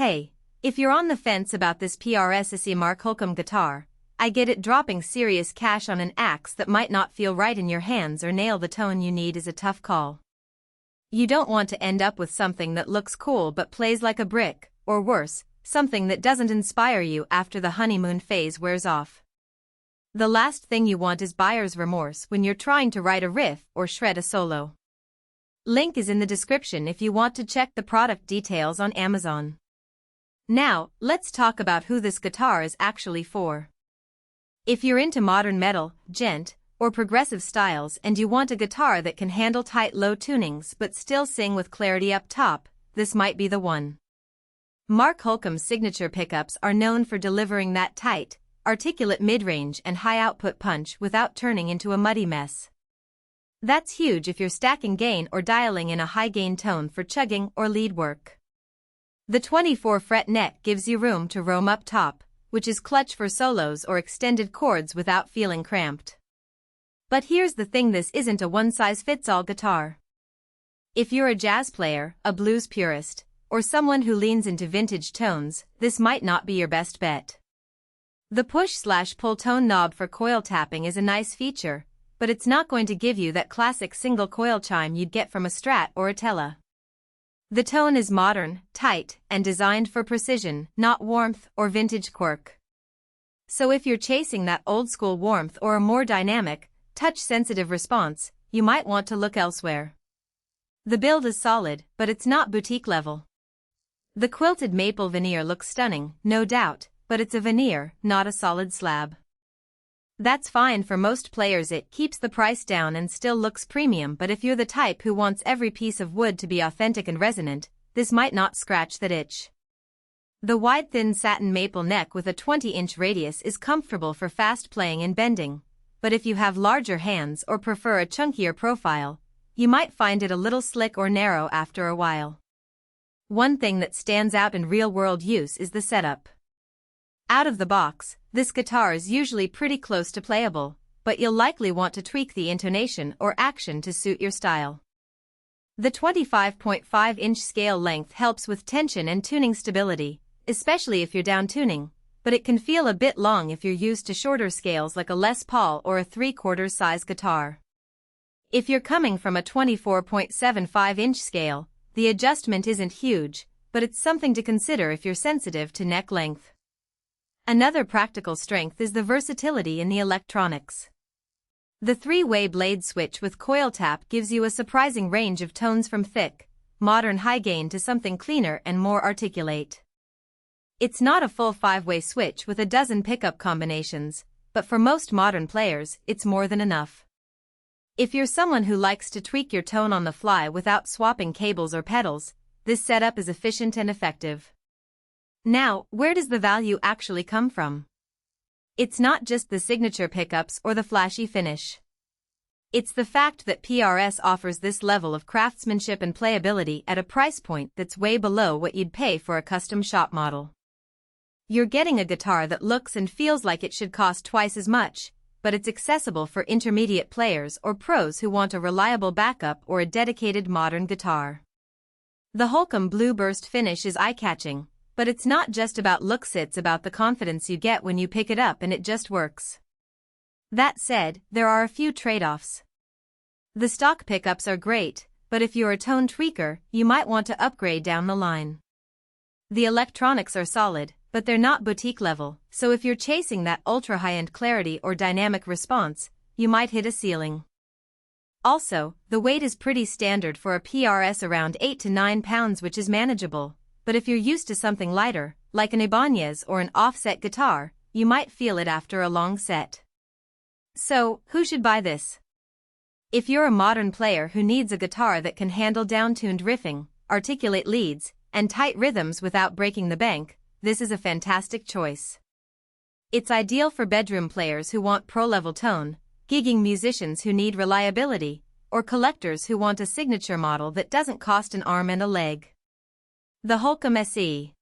Hey, if you're on the fence about this PRS Mark Holcomb guitar, I get it. Dropping serious cash on an axe that might not feel right in your hands or nail the tone you need is a tough call. You don't want to end up with something that looks cool but plays like a brick, or worse, something that doesn't inspire you after the honeymoon phase wears off. The last thing you want is buyer's remorse when you're trying to write a riff or shred a solo. Link is in the description if you want to check the product details on Amazon. Now, let's talk about who this guitar is actually for. If you're into modern metal, gent, or progressive styles and you want a guitar that can handle tight low tunings but still sing with clarity up top, this might be the one. Mark Holcomb's signature pickups are known for delivering that tight, articulate mid-range and high-output punch without turning into a muddy mess. That's huge if you're stacking gain or dialing in a high-gain tone for chugging or lead work. The 24-fret neck gives you room to roam up top, which is clutch for solos or extended chords without feeling cramped. But here's the thing: this isn't a one-size-fits-all guitar. If you're a jazz player, a blues purist, or someone who leans into vintage tones, this might not be your best bet. The push/pull tone knob for coil tapping is a nice feature, but it's not going to give you that classic single coil chime you'd get from a Strat or a Tele. The tone is modern, tight, and designed for precision, not warmth or vintage quirk. So if you're chasing that old-school warmth or a more dynamic, touch-sensitive response, you might want to look elsewhere. The build is solid, but it's not boutique level. The quilted maple veneer looks stunning, no doubt, but it's a veneer, not a solid slab. That's fine for most players. It keeps the price down and still looks premium, but if you're the type who wants every piece of wood to be authentic and resonant, this might not scratch that itch. The wide thin satin maple neck with a 20-inch radius is comfortable for fast playing and bending, but if you have larger hands or prefer a chunkier profile, you might find it a little slick or narrow after a while. One thing that stands out in real-world use is the setup. Out of the box, this guitar is usually pretty close to playable, but you'll likely want to tweak the intonation or action to suit your style. The 25.5-inch scale length helps with tension and tuning stability, especially if you're down tuning, but it can feel a bit long if you're used to shorter scales like a Les Paul or a 3/4 size guitar. If you're coming from a 24.75-inch scale, the adjustment isn't huge, but it's something to consider if you're sensitive to neck length. Another practical strength is the versatility in the electronics. The 3-way blade switch with coil tap gives you a surprising range of tones from thick, modern high gain to something cleaner and more articulate. It's not a full 5-way switch with a dozen pickup combinations, but for most modern players, it's more than enough. If you're someone who likes to tweak your tone on the fly without swapping cables or pedals, this setup is efficient and effective. Now, where does the value actually come from? It's not just the signature pickups or the flashy finish. It's the fact that PRS offers this level of craftsmanship and playability at a price point that's way below what you'd pay for a custom shop model. You're getting a guitar that looks and feels like it should cost twice as much, but it's accessible for intermediate players or pros who want a reliable backup or a dedicated modern guitar. The Holcomb Blue Burst finish is eye-catching, but it's not just about looks, it's about the confidence you get when you pick it up and it just works. That said, there are a few trade-offs. The stock pickups are great, but if you're a tone tweaker, you might want to upgrade down the line. The electronics are solid, but they're not boutique level, so if you're chasing that ultra-high-end clarity or dynamic response, you might hit a ceiling. Also, the weight is pretty standard for a PRS, around 8 to 9 pounds, which is manageable. But if you're used to something lighter, like an Ibanez or an offset guitar, you might feel it after a long set. So, who should buy this? If you're a modern player who needs a guitar that can handle down-tuned riffing, articulate leads, and tight rhythms without breaking the bank, this is a fantastic choice. It's ideal for bedroom players who want pro-level tone, gigging musicians who need reliability, or collectors who want a signature model that doesn't cost an arm and a leg. The Holcomb SE